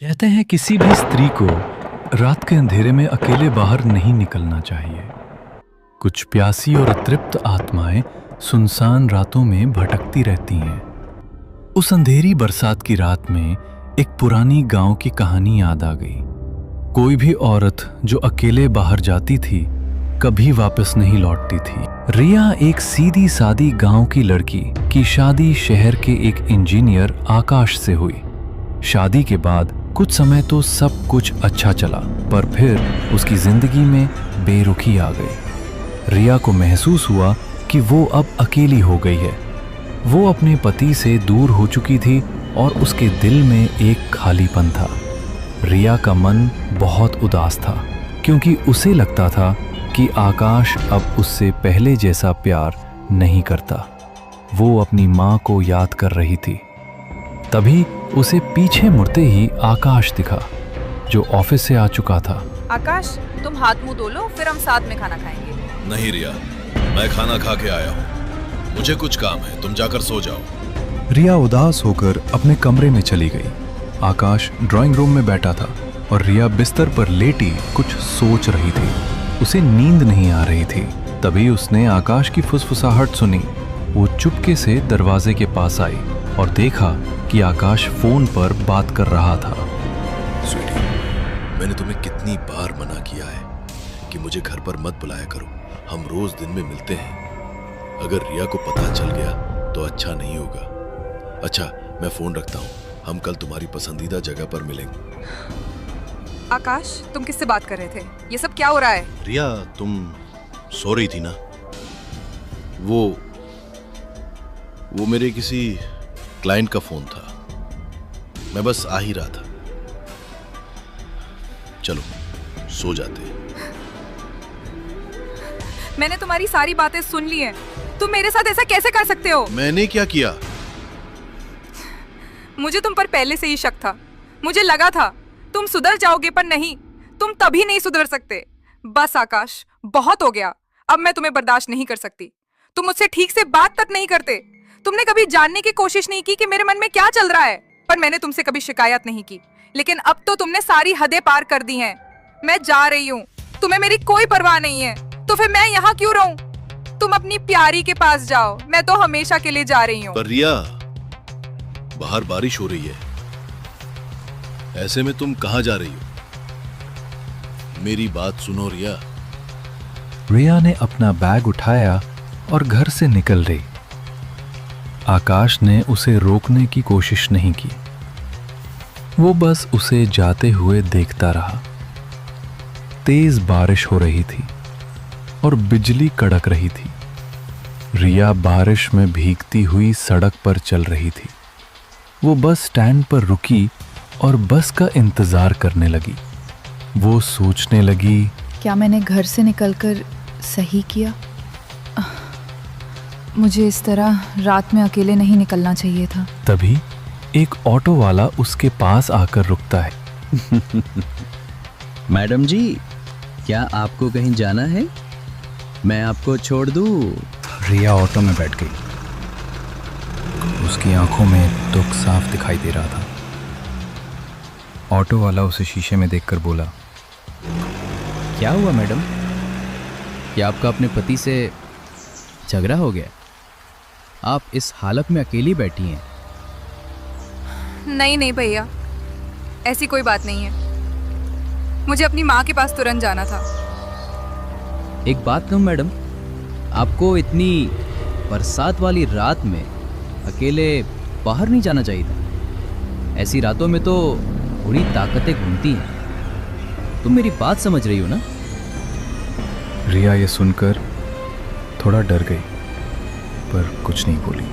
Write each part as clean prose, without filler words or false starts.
कहते हैं किसी भी स्त्री को रात के अंधेरे में अकेले बाहर नहीं निकलना चाहिए। कुछ प्यासी और अतृप्त आत्माएं सुनसान रातों में भटकती रहती हैं। उस अंधेरी बरसात की रात में एक पुरानी गांव की कहानी याद आ गई। कोई भी औरत जो अकेले बाहर जाती थी कभी वापस नहीं लौटती थी। रिया एक सीधी सादी गांव की लड़की की शादी शहर के एक इंजीनियर आकाश से हुई। शादी के बाद कुछ समय तो सब कुछ अच्छा चला, पर फिर उसकी जिंदगी में बेरुखी आ गई। रिया को महसूस हुआ कि वो अब अकेली हो गई है। वो अपने पति से दूर हो चुकी थी और उसके दिल में एक खालीपन था। रिया का मन बहुत उदास था क्योंकि उसे लगता था कि आकाश अब उससे पहले जैसा प्यार नहीं करता। वो अपनी माँ को याद कर रही थी। तभी उसे पीछे मुड़ते ही आकाश दिखा, जो ऑफिस से आ चुका था। आकाश, तुम हाथ मुंह धो लो, फिर हम साथ में खाना खाएंगे। नहीं रिया, मैं खाना खा के आया हूँ। मुझे कुछ काम है, तुम जाकर सो जाओ। रिया उदास होकर अपने कमरे में चली गई। आकाश ड्राइंग रूम में बैठा था और रिया बिस्तर पर लेटी कुछ सोच रही थी। उसे नींद नहीं आ रही थी। तभी उसने आकाश की फुसफुसाहट सुनी। वो चुपके से दरवाजे के पास आई और देखा कि आकाश फोन पर बात कर रहा था। स्वीटी, मैंने तुम्हें कितनी बार मना किया है कि मुझे घर पर मत बुलाया करो। हम रोज दिन में मिलते हैं। अगर रिया को पता चल गया तो अच्छा नहीं होगा। अच्छा, मैं फोन रखता हूँ। हम कल तुम्हारी पसंदीदा जगह पर मिलेंगे। आकाश, तुम किससे बात कर रहे थे? ये सब क्या हो रहा है? रिया, तुम सो रही थी ना? वो मेरे किसी क्लाइंट का फोन था। मैं बस आ ही रहा था। चलो सो जाते हैं। मैंने तुम्हारी सारी बातें सुन ली हैं। तुम मेरे साथ ऐसा कैसे कर सकते हो? मैंने क्या किया? मुझे तुम पर पहले से ही शक था। मुझे लगा था तुम सुधर जाओगे, पर नहीं, तुम तभी नहीं सुधर सकते। बस आकाश, बहुत हो गया। अब मैं तुम्हें बर्दाश्त नहीं कर सकती। तुम मुझसे ठीक से बात तक नहीं करते। तुमने कभी जानने की कोशिश नहीं की कि मेरे मन में क्या चल रहा है। पर मैंने तुमसे कभी शिकायत नहीं की, लेकिन अब तो तुमने सारी हदें पार कर दी हैं। मैं जा रही हूँ। तुम्हें मेरी कोई परवाह नहीं है, तो फिर मैं यहाँ क्यों रहूं? तुम अपनी प्यारी के पास जाओ। मैं तो हमेशा के लिए जा रही हूँ। पर रिया, बाहर बारिश हो रही है। ऐसे में तुम कहाँ जा रही हो? मेरी बात सुनो रिया। रिया ने अपना बैग उठाया और घर से निकल रही। आकाश ने उसे रोकने की कोशिश नहीं की। वो बस उसे जाते हुए देखता रहा। तेज बारिश हो रही थी और बिजली कड़क रही थी। रिया बारिश में भीगती हुई सड़क पर चल रही थी। वो बस स्टैंड पर रुकी और बस का इंतजार करने लगी। वो सोचने लगी, क्या मैंने घर से निकलकर सही किया? मुझे इस तरह रात में अकेले नहीं निकलना चाहिए था। तभी एक ऑटो वाला उसके पास आकर रुकता है। मैडम जी, क्या आपको कहीं जाना है? मैं आपको छोड़ दूँ? रिया ऑटो में बैठ गई। उसकी आंखों में दुख साफ दिखाई दे रहा था। ऑटो वाला उसे शीशे में देखकर बोला, क्या हुआ मैडम? क्या आपका अपने पति से झगड़ा हो गया? आप इस हालत में अकेली बैठी हैं। नहीं नहीं भैया, ऐसी कोई बात नहीं है। मुझे अपनी माँ के पास तुरंत जाना था। एक बात कहूँ मैडम, आपको इतनी बरसात वाली रात में अकेले बाहर नहीं जाना चाहिए था। ऐसी रातों में तो थोड़ी ताकतें घूमती हैं। तुम मेरी बात समझ रही हो ना? रिया ये सुनकर थोड़ा डर गई, पर कुछ नहीं बोली।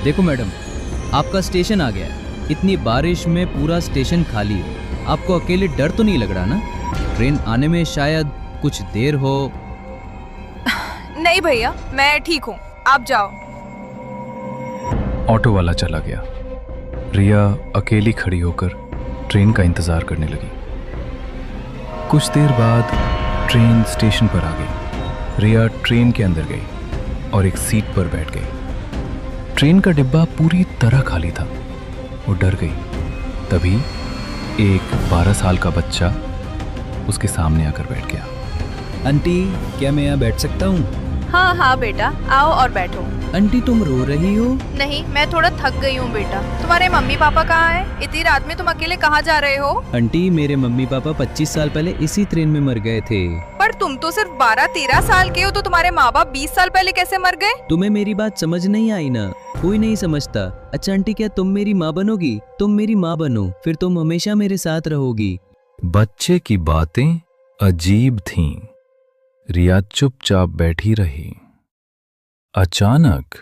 देखो मैडम, आपका स्टेशन आ गया है। इतनी बारिश में पूरा स्टेशन खाली है। आपको अकेले डर तो नहीं लग रहा ना? ट्रेन आने में शायद कुछ देर हो। नहीं भैया, मैं ठीक हूँ, आप जाओ। ऑटो वाला चला गया। रिया अकेली खड़ी होकर ट्रेन का इंतजार करने लगी। कुछ देर बाद ट्रेन स्टेशन पर आ गई। रिया ट्रेन के अंदर गई और एक सीट पर बैठ गई। ट्रेन का डिब्बा पूरी तरह खाली था। वो डर गई। तभी एक 12 साल का बच्चा उसके सामने आकर बैठ गया। आंटी, क्या मैं यहाँ बैठ सकता हूँ? हाँ हाँ बेटा, आओ और बैठो। आंटी, तुम रो रही हो? नहीं, मैं थोड़ा थक गई हूँ बेटा। तुम्हारे मम्मी पापा कहाँ हैं? इतनी रात में तुम अकेले कहाँ जा रहे हो? आंटी, मेरे मम्मी पापा 25 साल पहले इसी ट्रेन में मर गए थे। पर तुम तो सिर्फ 12-13 साल के हो, तो तुम्हारे माँ बाप 20 साल पहले कैसे मर गए? तुम्हें मेरी बात समझ नहीं आई ना? कोई नहीं समझता। अच्छा आंटी, क्या तुम मेरी माँ बनोगी? तुम मेरी माँ बनो, फिर तुम हमेशा मेरे साथ रहोगी। बच्चे की बातें अजीब थीं। रिया चुपचाप बैठी रही। अचानक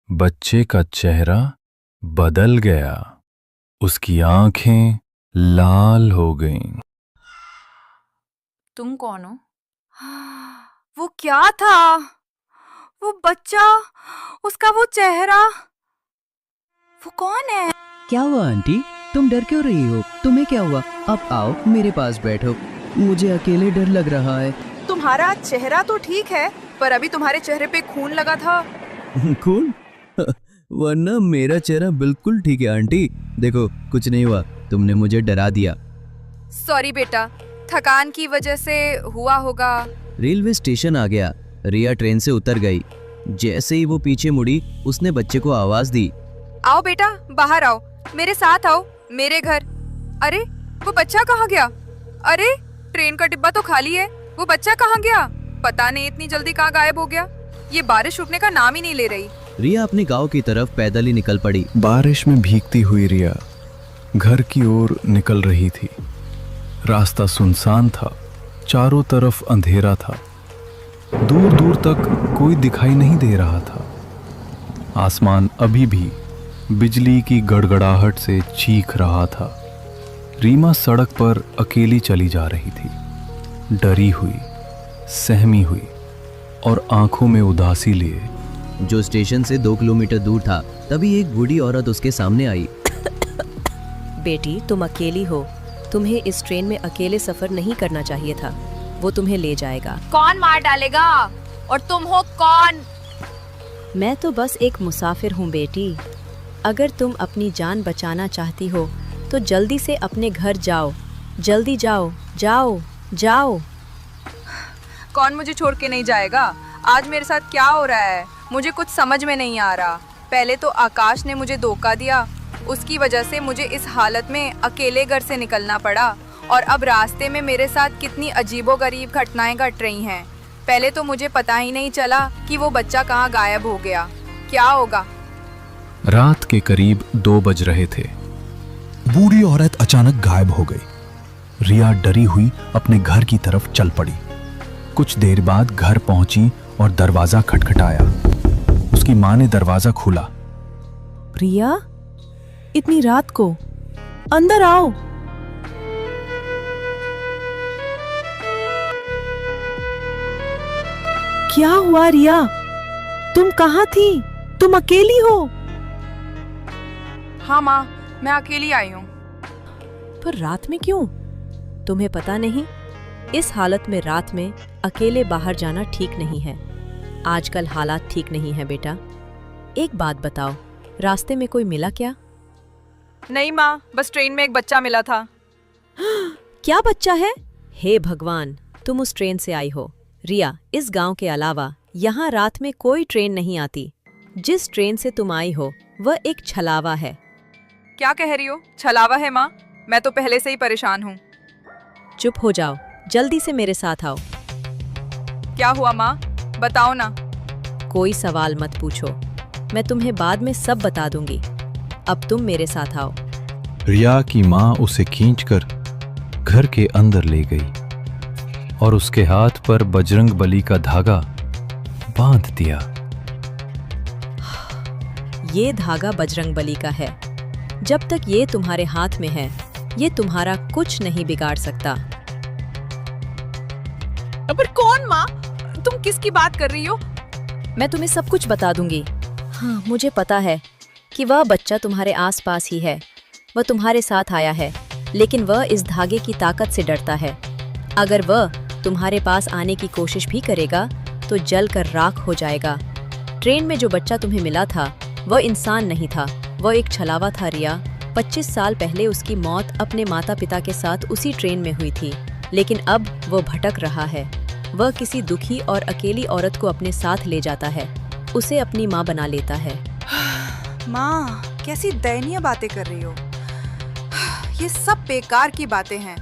बच्चे का चेहरा बदल गया। उसकी आंखें लाल हो गईं। तुम कौन हो? वो क्या था? वो बच्चा, उसका वो चेहरा, वो कौन है? क्या हुआ आंटी? तुम डर क्यों रही हो? तुम्हें क्या हुआ? अब आओ मेरे पास बैठो। मुझे अकेले डर लग रहा है। तुम्हारा चेहरा तो ठीक है, पर अभी तुम्हारे चेहरे पे खून लगा था। खून? वरना मेरा चेहरा बिल्कुल ठीक है आंटी। देखो, कुछ नहीं हुआ। तुमने मुझे डरा दिया। सॉरी बेटा, थकान की वजह से हुआ होगा। रेलवे स्टेशन आ गया। रिया ट्रेन से उतर गई। जैसे ही वो पीछे मुड़ी, उसने बच्चे को आवाज दी। आओ बेटा, बाहर आओ, मेरे साथ आओ, मेरे घर। अरे वो बच्चा कहाँ गया? अरे ट्रेन का डिब्बा तो खाली है, वो बच्चा कहाँ गया? पता नहीं इतनी जल्दी कहाँ गायब हो गया। ये बारिश रुकने का नाम ही नहीं ले रही। रिया अपने गांव की तरफ पैदल ही निकल पड़ी। बारिश में भीगती हुई रिया घर की ओर निकल रही थी। रास्ता सुनसान था, चारों तरफ अंधेरा था। दूर दूर तक कोई दिखाई नहीं दे रहा था। आसमान अभी भी बिजली की गड़गड़ाहट से चीख रहा था। रीमा सड़क पर अकेली चली जा रही थी, डरी हुई, सहमी हुई और आंखों में उदासी लिए। जो स्टेशन से 2 किलोमीटर दूर था, तभी एक बूढ़ी औरत उसके सामने आई। बेटी, तुम अकेली हो। तुम्हें इस ट्रेन में अकेले सफर नहीं करना चाहिए था। वो तुम्हें ले जाएगा। कौन मार डालेगा? और तुम हो कौन? मैं तो बस एक मुसाफिर हूँ बेटी। अगर तुम अपनी जान बचाना चाहती हो तो जल्दी से अपने घर जाओ। जल्दी जाओ, जाओ, जाओ। कौन मुझे छोड़ के नहीं जाएगा? आज मेरे साथ क्या हो रहा है, मुझे कुछ समझ में नहीं आ रहा। पहले तो आकाश ने मुझे धोखा दिया, उसकी वजह से मुझे इस हालत में अकेले घर से निकलना पड़ा। और अब रास्ते में मेरे साथ कितनी अजीबोगरीब घटनाएं घट रही हैं। पहले तो मुझे पता ही नहीं चला कि वो बच्चा कहाँ गायब हो गया। क्या होगा? रात के करीब 2 बज रहे थे। बूढ़ी औरत अचानक गायब हो गई। रिया डरी हुई अपने घर की तरफ चल पड़ी। कुछ देर बाद घर पहुंची और दरवाजा खटखटाया। उसकी मां ने दरवाजा खोला। रिया, इतनी रात को अंदर आओ। क्या हुआ रिया? तुम कहाँ थी? तुम अकेली हो? हाँ माँ, मैं अकेली आई हूँ। पर रात में क्यों? तुम्हें पता नहीं, इस हालत में रात में अकेले बाहर जाना ठीक नहीं है। आजकल हालात ठीक नहीं है बेटा। एक बात बताओ, रास्ते में कोई मिला क्या? नहीं माँ, बस ट्रेन में एक बच्चा मिला था। क्या बच्चा है? हे भगवान, तुम उस ट्रेन से आई हो। रिया, इस गांव के अलावा यहाँ रात में कोई ट्रेन नहीं आती। जिस ट्रेन से तुम आई हो वह एक छलावा है। क्या कह रही हो? छलावा है माँ? मैं तो पहले से ही परेशान हूँ। चुप हो जाओ, जल्दी से मेरे साथ आओ। क्या हुआ माँ, बताओ ना। कोई सवाल मत पूछो, मैं तुम्हें बाद में सब बता दूंगी। अब तुम मेरे साथ आओ। रिया की मां उसे खींचकर घर के अंदर ले गई और उसके हाथ पर बजरंग बली का धागा बांध दिया। ये धागा बजरंग बली का है। जब तक ये तुम्हारे हाथ में है, ये तुम्हारा कुछ नहीं बिगाड़ सकता। पर कौन माँ? तुम किसकी बात कर रही हो? मैं तुम्हें सब कुछ बता दूंगी। हाँ, मुझे पता है कि वह बच्चा तुम्हारे आसपास ही है। वह तुम्हारे साथ आया है, लेकिन वह इस धागे की ताकत से डरता है। अगर वह तुम्हारे पास आने की कोशिश भी करेगा तो जल कर राख हो जाएगा। ट्रेन में जो बच्चा तुम्हें मिला था वह इंसान नहीं था, वह एक छलावा था रिया। 25 साल पहले उसकी मौत अपने माता पिता के साथ उसी ट्रेन में हुई थी, लेकिन अब वो भटक रहा है। वह किसी दुखी और अकेली औरत को अपने साथ ले जाता है, उसे अपनी माँ बना लेता है। माँ, कैसी दयनीय बातें कर रही हो। ये सब बेकार की बातें हैं।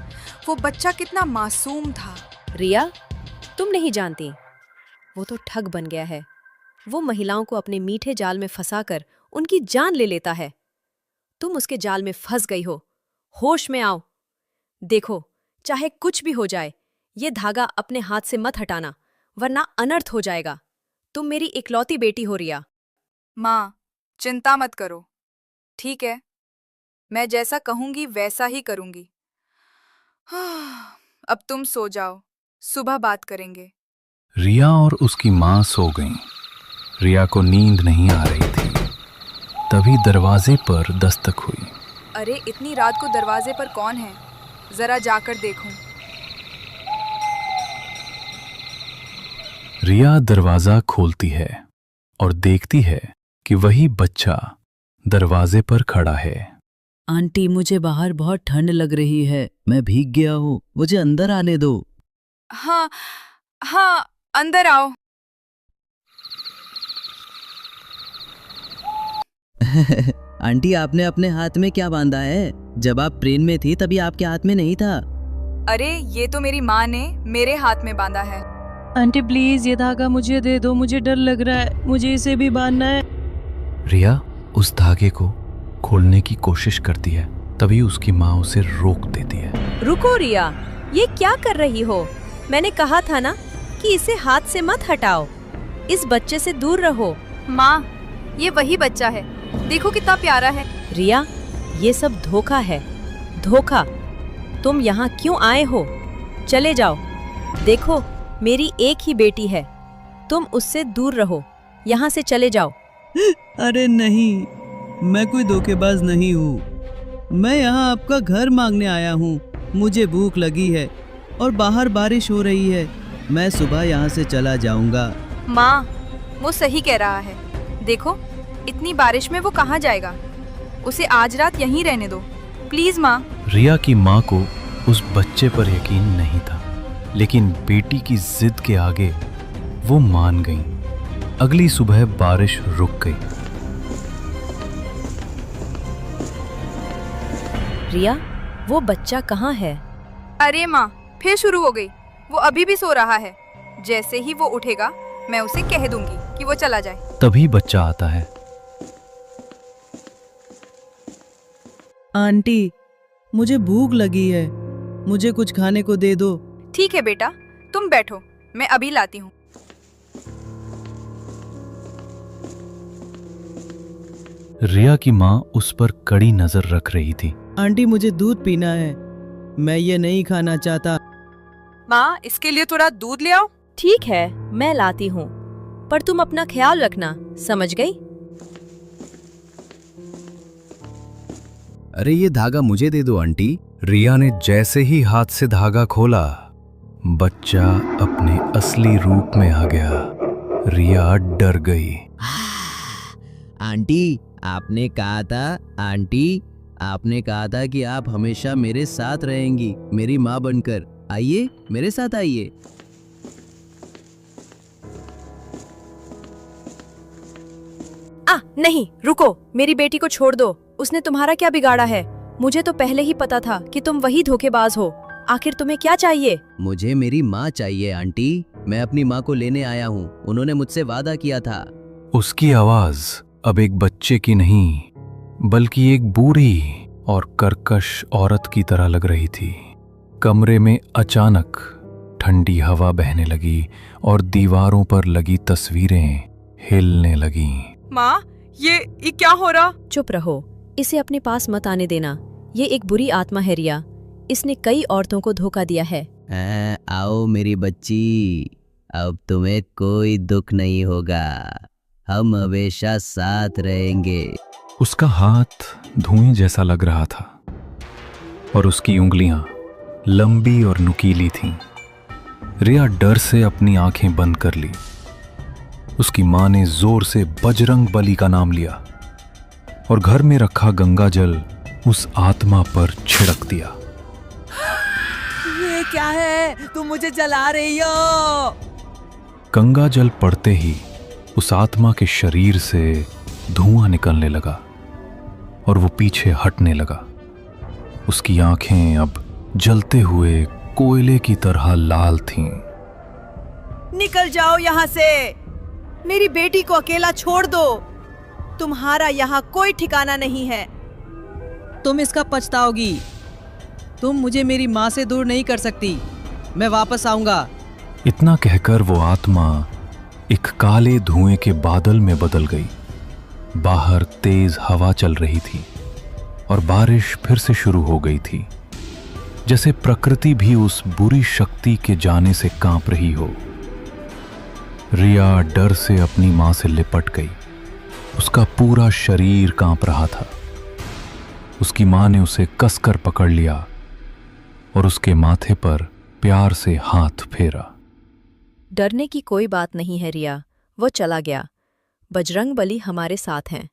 वो बच्चा कितना मासूम था। रिया, तुम नहीं जानती, वो तो ठग बन गया है। वो महिलाओं को अपने मीठे जाल में फंसाकर उनकी जान ले लेता है। तुम उसके जाल में फंस गई हो। होश में आओ। देखो, चाहे कुछ भी हो जाए, ये धागा अपने हाथ से मत हटाना, वरना अनर्थ हो जाएगा। तुम मेरी इकलौती बेटी हो रिया। माँ, चिंता मत करो। ठीक है, मैं जैसा कहूंगी वैसा ही करूंगी। अब तुम सो जाओ, सुबह बात करेंगे। रिया और उसकी मां सो गईं। रिया को नींद नहीं आ रही थी। तभी दरवाजे पर दस्तक हुई। अरे, इतनी रात को दरवाजे पर कौन है? जरा जाकर देखूं। रिया दरवाजा खोलती है और देखती है कि वही बच्चा दरवाजे पर खड़ा है। आंटी, मुझे बाहर बहुत ठंड लग रही है, मैं भीग गया हूँ, मुझे अंदर आने दो। हाँ हाँ, अंदर आओ। आंटी, आपने अपने हाथ में क्या बांधा है? जब आप ट्रेन में थी तभी आपके हाथ में नहीं था। अरे, ये तो मेरी माँ ने मेरे हाथ में बांधा है। आंटी प्लीज, ये धागा मुझे दे दो, मुझे डर लग रहा है, मुझे इसे भी बांधना है। रिया उस धागे को खोलने की कोशिश करती है, तभी उसकी माँ उसे रोक देती है। रुको रिया, ये क्या कर रही हो? मैंने कहा था ना कि इसे हाथ से मत हटाओ। इस बच्चे से दूर रहो। माँ, ये वही बच्चा है, देखो कितना प्यारा है। रिया, ये सब धोखा है, धोखा। तुम यहाँ क्यों आए हो? चले जाओ। देखो, मेरी एक ही बेटी है, तुम उससे दूर रहो। यहाँ से चले जाओ। अरे नहीं, मैं कोई धोखेबाज नहीं हूँ। मैं यहाँ आपका घर मांगने आया हूँ। मुझे भूख लगी है और बाहर बारिश हो रही है। मैं सुबह यहाँ से चला जाऊँगा। माँ, वो सही कह रहा है। देखो, इतनी बारिश में वो कहाँ जाएगा? उसे आज रात यहीं रहने दो, प्लीज माँ। रिया की माँ को उस बच्चे पर यकीन नहीं था, लेकिन बेटी की जिद के आगे वो मान गईं। अगली सुबह बारिश रुक गई। रिया, वो बच्चा कहाँ है? अरे माँ, फिर शुरू हो गई। वो अभी भी सो रहा है। जैसे ही वो उठेगा, मैं उसे कह दूंगी कि वो चला जाए। तभी बच्चा आता है। आंटी, मुझे भूख लगी है, मुझे कुछ खाने को दे दो। ठीक है बेटा, तुम बैठो, मैं अभी लाती हूँ। रिया की माँ उस पर कड़ी नजर रख रही थी। आंटी, मुझे दूध पीना है, मैं ये नहीं खाना चाहता। माँ, इसके लिए थोड़ा दूध ले आओ। ठीक है, मैं लाती हूँ, पर तुम अपना ख्याल रखना, समझ गई? अरे ये धागा मुझे दे दो आंटी। रिया ने जैसे ही हाथ से धागा खोला, बच्चा अपने असली रूप में आ गया। रिया डर गई। आंटी, आपने कहा था, आंटी, आपने कहा था कि आप हमेशा मेरे साथ रहेंगी, मेरी माँ बनकर। आइए, मेरे साथ आइए। नहीं, रुको, मेरी बेटी को छोड़ दो। उसने तुम्हारा क्या बिगाड़ा है? मुझे तो पहले ही पता था कि तुम वही धोखेबाज हो। आखिर तुम्हें क्या चाहिए? मुझे मेरी माँ चाहिए आंटी। मैं अपनी माँ को लेने आया हूँ, उन्होंने मुझसे वादा किया था। उसकी आवाज अब एक बच्चे की नहीं, बल्कि एक बूढ़ी और कर्कश औरत की तरह लग रही थी। कमरे में अचानक ठंडी हवा बहने लगी और दीवारों पर लगी तस्वीरें हिलने लगीं। माँ, ये क्या हो रहा? चुप रहो, इसे अपने पास मत आने देना। ये एक बुरी आत्मा है रिया, इसने कई औरतों को धोखा दिया है। आओ मेरी बच्ची, अब तुम्हें कोई दुख नहीं होगा, हम हमेशा साथ रहेंगे। उसका हाथ धुएं जैसा लग रहा था और उसकी उंगलियां लंबी और नुकीली थीं। रिया डर से अपनी आंखें बंद कर ली। उसकी मां ने जोर से बजरंग बली का नाम लिया और घर में रखा गंगा जल उस आत्मा पर छिड़क दिया। ये क्या है? तुम मुझे जला रही हो। गंगा जल पड़ते ही उस आत्मा के शरीर से धुआं निकलने लगा और वो पीछे हटने लगा। उसकी आंखें अब जलते हुए कोयले की तरह लाल थीं। निकल जाओ यहाँ से। मेरी बेटी को अकेला छोड़ दो। तुम्हारा यहाँ कोई ठिकाना नहीं है। तुम इसका पछताओगी। तुम मुझे मेरी माँ से दूर नहीं कर सकती। मैं वापस आऊंगा। इतना कहकर वो आत्मा एक काले धुएं के बादल में बदल गई। बाहर तेज हवा चल रही थी और बारिश फिर से शुरू हो गई थी, जैसे प्रकृति भी उस बुरी शक्ति के जाने से कांप रही हो। रिया डर से अपनी मां से लिपट गई। उसका पूरा शरीर कांप रहा था। उसकी मां ने उसे कसकर पकड़ लिया और उसके माथे पर प्यार से हाथ फेरा। डरने की कोई बात नहीं है रिया, वो चला गया। बजरंग बली हमारे साथ हैं।